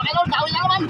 idol, gawin lang naman.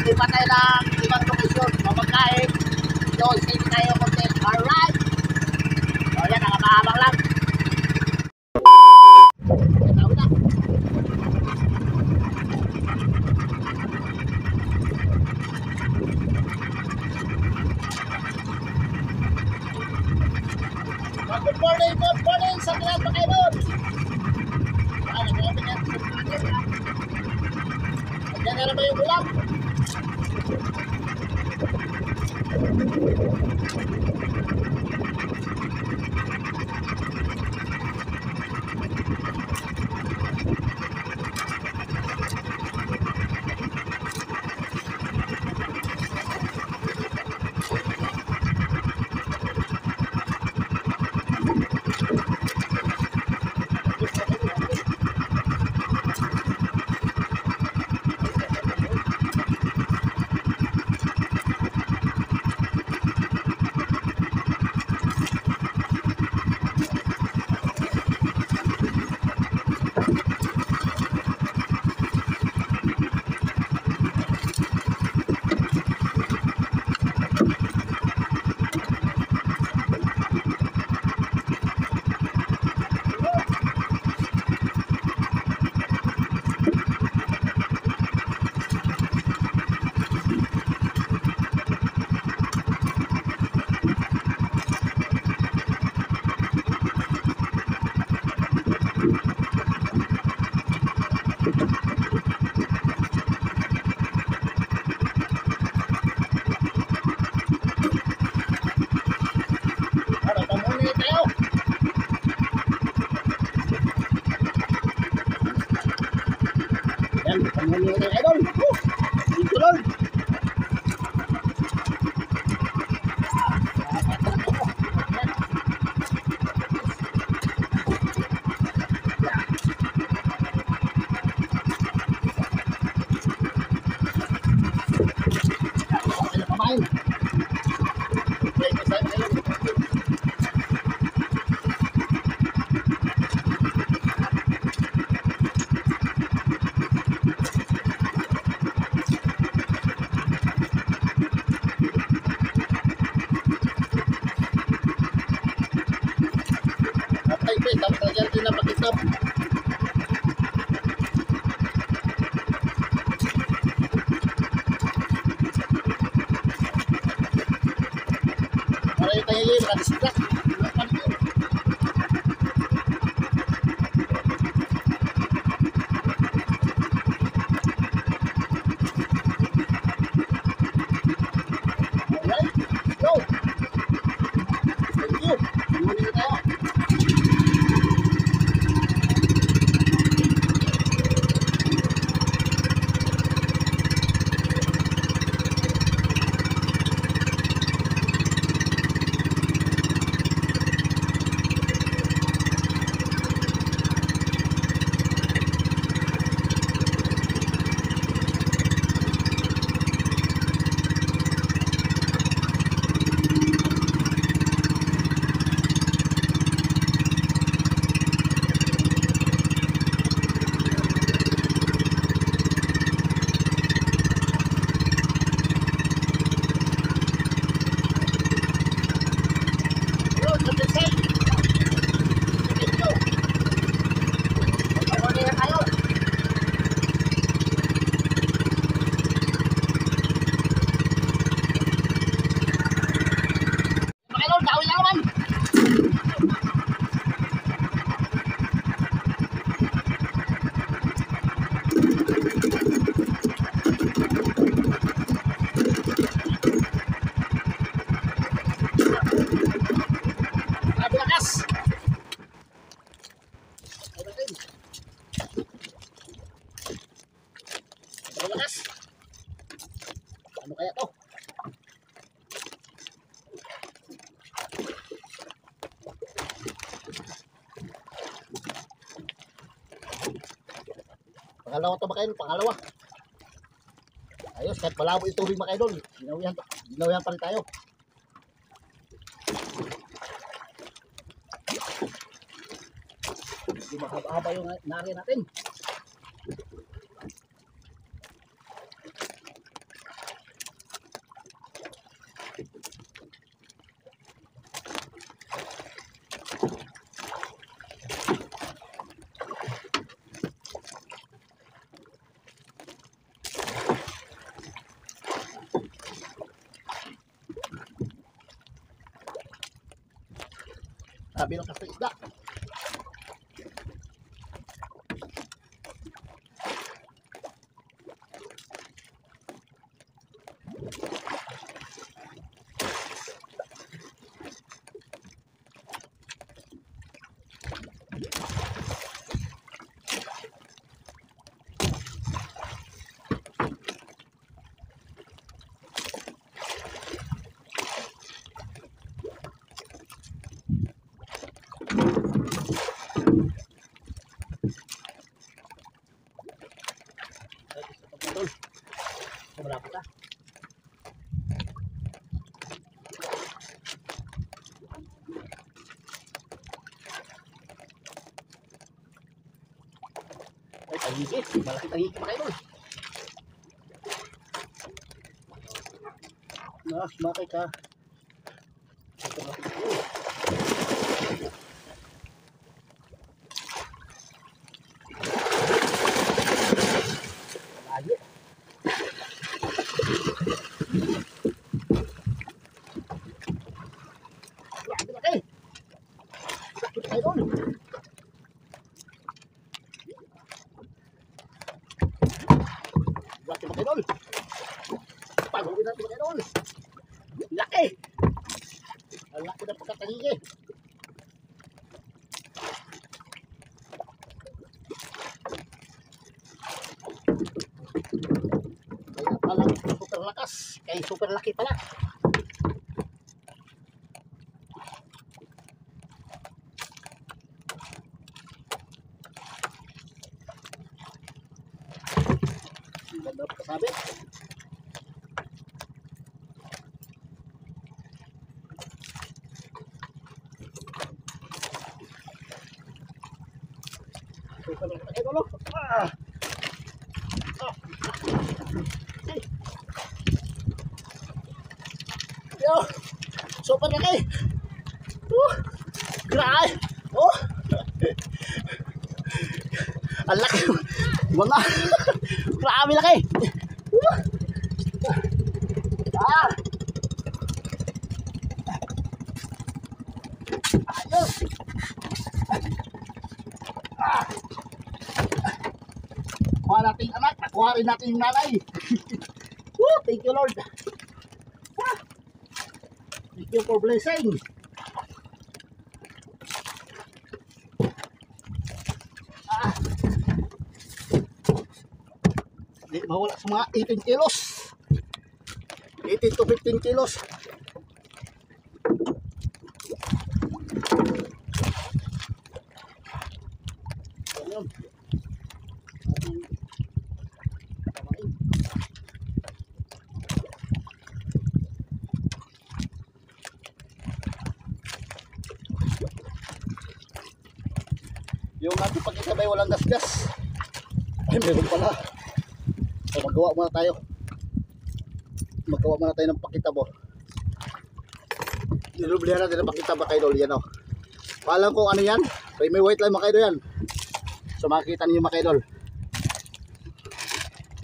Lipat tayo ng ibang lokasyon, mamagkain. Doon, stay tayo konti. Alright! So yan, nakakahabang lang. Tawag na. Good morning sa lahat mga kaidol. Yan na naman yung ulam. sa disipla. Alright, go! Thank you. Muli na tayo. Ano kaya to? Pangalawa to mga idol, pangalawa. Ayos, kahit malabo yung tubig mga idol. Ginawihan pa rin tayo. Hindi mahaba-haba yung nari natin. Sabi ng kasta isda. Malapit na. Ay, tahigi. Malaki tahigi pa kayo doon. Sumakay ka. Layo. Pagawin natin mga idol. Laki. Ang laki ng pagkatahigi. Kaya pala super lakas. Kaya super laki pala. Ganda pa sabi. Super laki na idol. Yo, super laki. Grabe. Oh. Ang laki. Mga. Grabe laki. nating anak. Nakuha rin natin yung nanay. Woo, thank you Lord. Thank you for blessing. Hindi mawala sa mga 18 kilos. 18 to 15 kilos. Ayun. Yung natin pag-isabay walang gas-gas. Ay, meron pala. So, magawa muna tayo. Magawa muna tayo ng pakitabo. Nilublihan natin ng pakitabo kayo doon. Yan o. Paalam kung ano yan. Creamy white lang mga kaidol yan. So makikita niyo mga kaidol.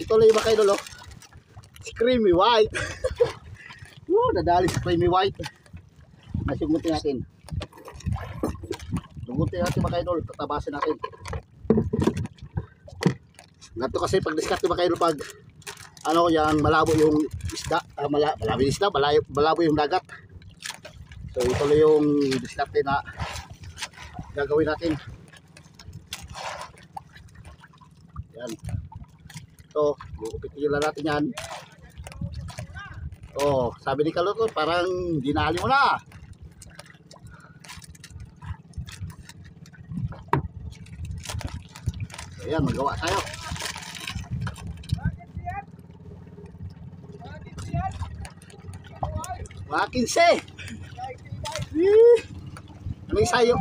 Ito lang yung mga kaidol oh. Creamy white. Nadali sa creamy white. Nasugutin natin. Sugutin natin mga kaidol. Tatabasin natin. Ganito kasi pag discard mga kaidol pag ano yan malabo yung isda. Malabo yung isda. Malabo yung dagat. So ito lang yung discard na gagawin natin. Yan. So, gugupitin lang natin yan. Oh, sabi ni Kalot, parang dinali mo na. Ayan, magawa tayo. Mga 15. Anong sayo?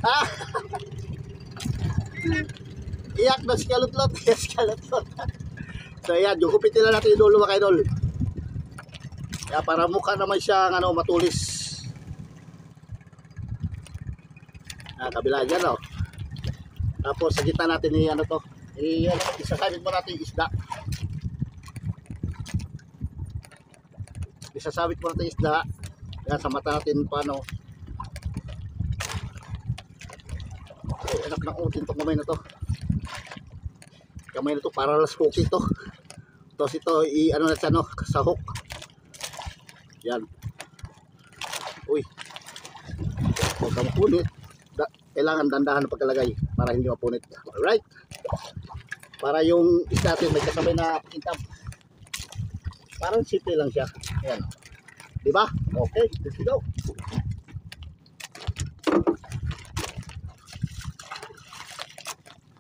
Ah! Iyak na si Kalutlot. Yes, Kalutlot. So ayan, yung kupitin lang natin yung dulo mga kaidol. Kaya para mukha naman siyang ano, matulis. Kabila dyan o. Tapos sa gitna natin ano to. Isasabit mo natin yung isda. Isasabit mo natin yung isda. Kaya sa mata natin paano. So, anak ng utin itong kamay na to. Kamay na to para las hook ito. Tapos ito ano na siya no, sa hook. Yan. Uy. Huwag ka mapunit. Kailangan dandahan ng pagkalagay para hindi mapunit. Alright. Para yung isda natin may kasabay na kintab. Parang simple lang siya. Ayan. Diba? Okay. Let's go.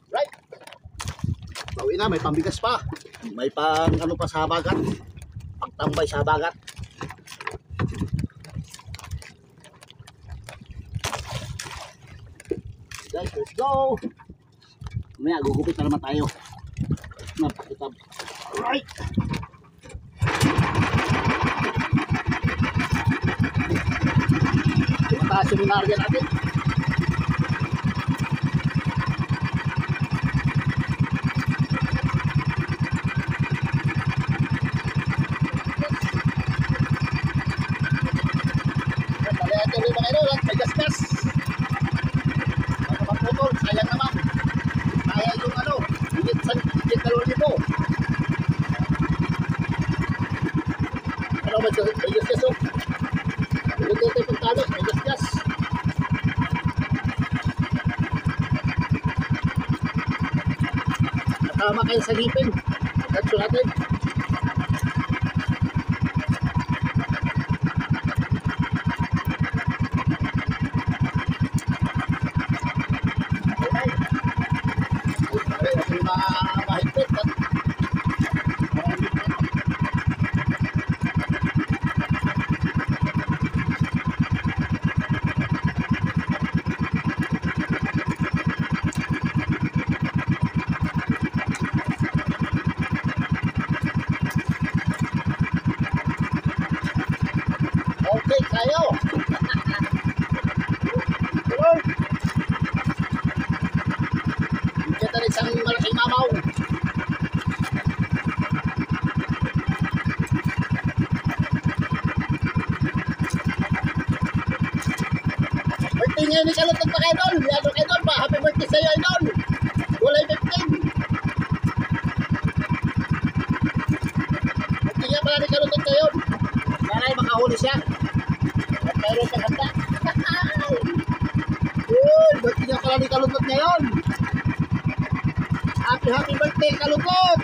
Right. Bawi na. May pambigas pa. May pang ano pa sa habagat. Pagtambay sa habagat. Guys, let's go. Mamaya gugupit na naman tayo. Napakitab. Alright. Mataas yung minarya natin. Talihan tuloy mga ino. May gas-gas. Sayang naman. Kaya yung ano, higit 2,000. Ano ba ito? May gas-gas o? Higit ito yung pagtalot, may gas-gas. Nakama kayo sa hipin. Ganso natin. Okay, tayo. Kita rin isang malaking mamaw. Birthday ngayon ni Kalutog pa kayo doon. Yado kayo doon pa. Happy birthday sa'yo, Idol. Kulay 15. Huli siya. At mayroon pang handa. Uy, ba't niya pala ni Kalungkot ngayon? Happy birthday, Kalungkot!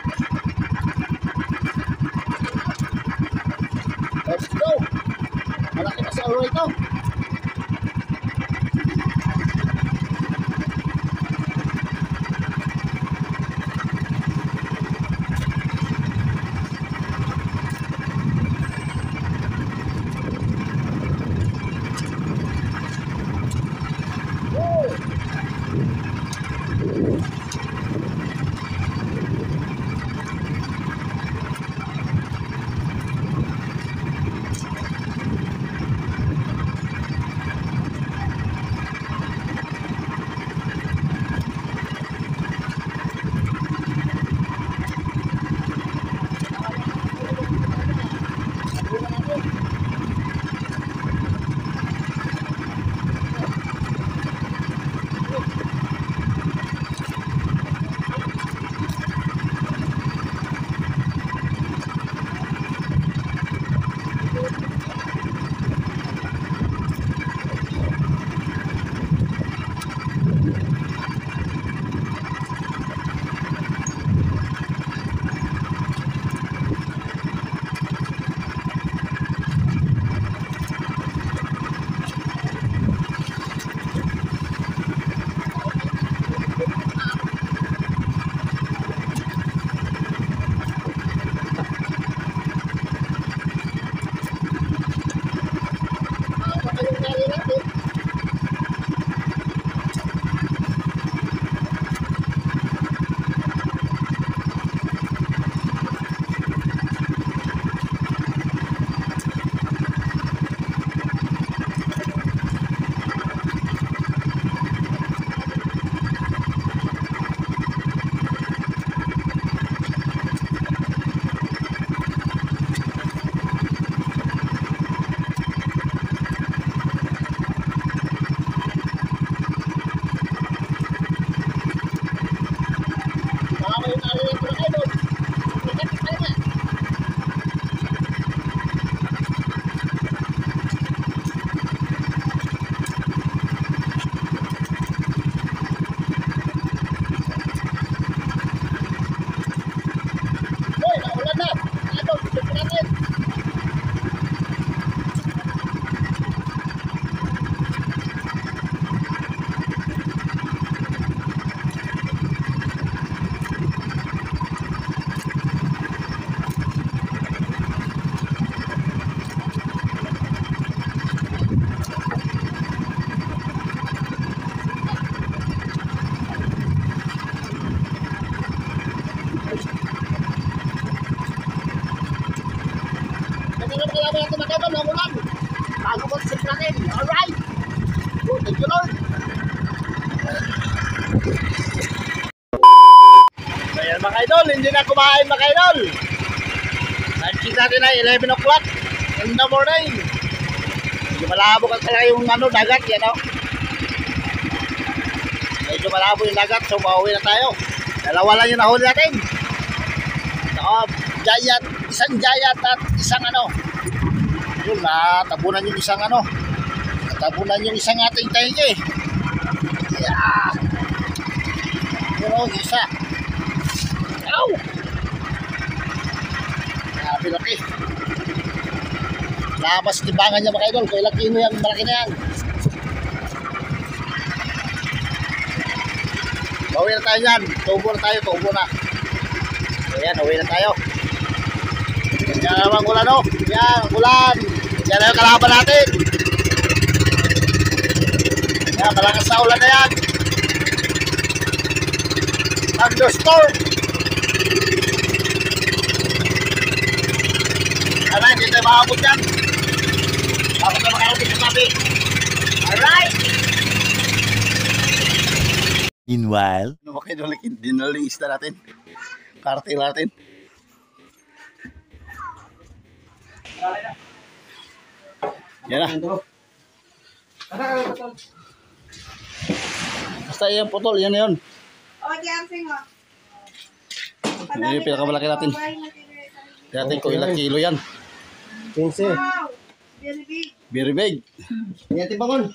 Let's go! Malaki pa sa ulo ito. Alright! Thank you, Lord! Ayan mga idol, hindi na kumain mga idol. Nag-check natin ay 11 o'clock in the morning. Medyo malabo ka talaga yung dagat yan o. Medyo malabo yung dagat, so mauwi na tayo. Dalawa lang yung nahuli natin. Giant, isang giant at isang yun, natabunan yung isang natabunan yung isang ating taingi. Yeah. Pero isa. Ow! Grabe laki. Labas tibangan niya mga idol. Kung ilang kilo yan, malaki na yan. Uwi na tayo yan. Tubo na tayo, tubo na. Ayan, uwi na tayo. Yan naman ulan o. Yan, ulan. Yan na yung kalaban natin. Yan, malakas sa ulan na yan. Thunderstorm. Ano, hindi tayo makabot yan. Tapos na makarating sa tabi. Alright. Meanwhile, Dinaling isda natin. Karting natin. Yan na. Basta yung putol, yan na yun. Yan yung pinakamalaki natin. Natin kung ilang kilo yan. 15. Biribig. Yan tibangon.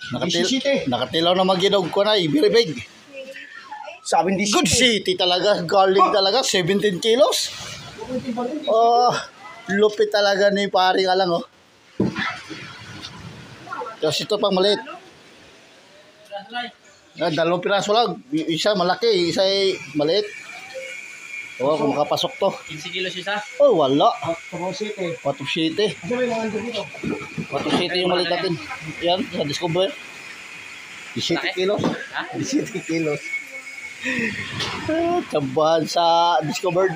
Nakatilaw na maginog ko na biribig. Sabi di Good city talaga. Galing talaga. 17 kilos. Oh, lupit talaga ni pari ka lang, oh. Tapos ito pang maliit. Dalawang piraso lang. Isa malaki, isa ay maliit. Oh, kung makapasok to. 15 kilos isa. Oh, wala. Tabang City. Patong City. Kasi may mga ando dito. Patong City yung maliit natin. Yan, sa Discover. 17 kilos. Ha? 17 kilos. Tambahan sa Discovered.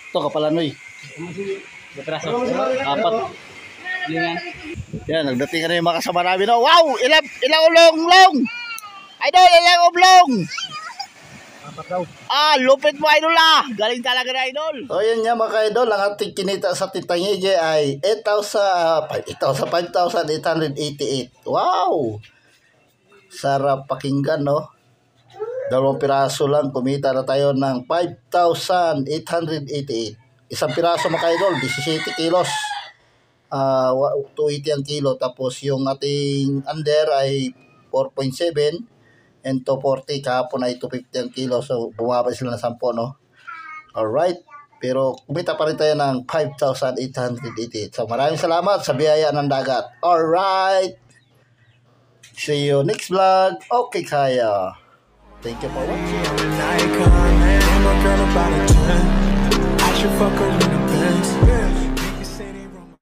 Ito, Kapalanoy. Betraso. Apat. Lingan. Yan, nagdating ka na yung mga kasama namin. Oh, wow! Ilang ulong! Idol, ilang oblong! Lupit mo, idol ah! Galing talaga na, idol. O, yan nga mga idol. Ang ating kinita sa Titangige ay 5,888. Wow! Sarap pakinggan, no? 2 piraso lang. Kumita na tayo ng 5,888. Isang piraso mga idol, 17 kilos. 280 ang kilo. Tapos yung ating under ay 4.7 and 240. Kahapon ay 250 ang kilo. So bumaba sila ng 10, no? Alright. Pero kumita pa rin tayo ng 5,888. So maraming salamat sa biyaya ng dagat. Alright. See you next vlog. Okay kaya. Thank you for watching. I should fuck her in the Benz.